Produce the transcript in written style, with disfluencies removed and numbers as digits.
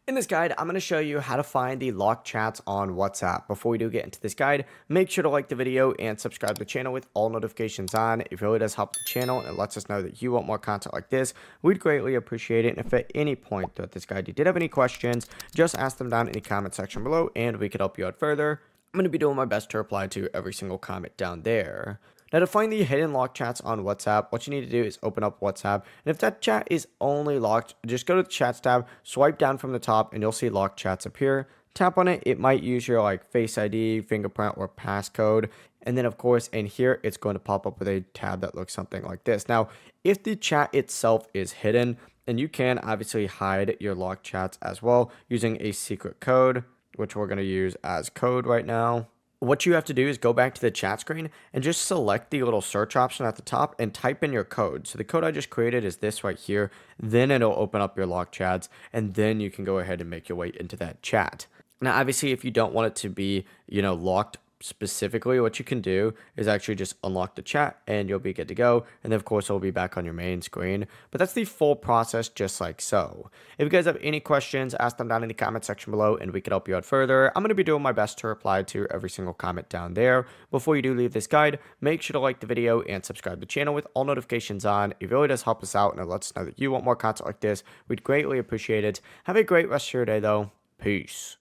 In this guide, I'm going to show you how to find the locked chats on WhatsApp. Before we do get into this guide, make sure to like the video and subscribe to the channel with all notifications on. It really does help the channel and it lets us know that you want more content like this. We'd greatly appreciate it. And if at any point throughout this guide you did have any questions, just ask them down in the comment section below and we could help you out further. I'm going to be doing my best to reply to every single comment down there. Now, to find the hidden locked chats on WhatsApp, what you need to do is open up WhatsApp. And if that chat is only locked, just go to the chats tab, swipe down from the top, and you'll see locked chats appear. Tap on it. It might use your Face ID, fingerprint, or passcode. And then, of course, in here, it's going to pop up with a tab that looks something like this. Now, if the chat itself is hidden, then you can obviously hide your locked chats as well using a secret code, which we're going to use as code right now. What you have to do is go back to the chat screen and just select the little search option at the top and type in your code. So the code I just created is this right here. Then it'll open up your locked chats and then you can go ahead and make your way into that chat. Now, obviously, if you don't want it to be, locked specifically, what you can do is actually just unlock the chat and you'll be good to go. And then, of course, it'll be back on your main screen. But that's the full process, just like so. If you guys have any questions, ask them down in the comment section below and we can help you out further. I'm going to be doing my best to reply to every single comment down there. Before you do leave this guide, make sure to like the video and subscribe to the channel with all notifications on. It really does help us out and it lets us know that you want more content like this. We'd greatly appreciate it. Have a great rest of your day, though. Peace.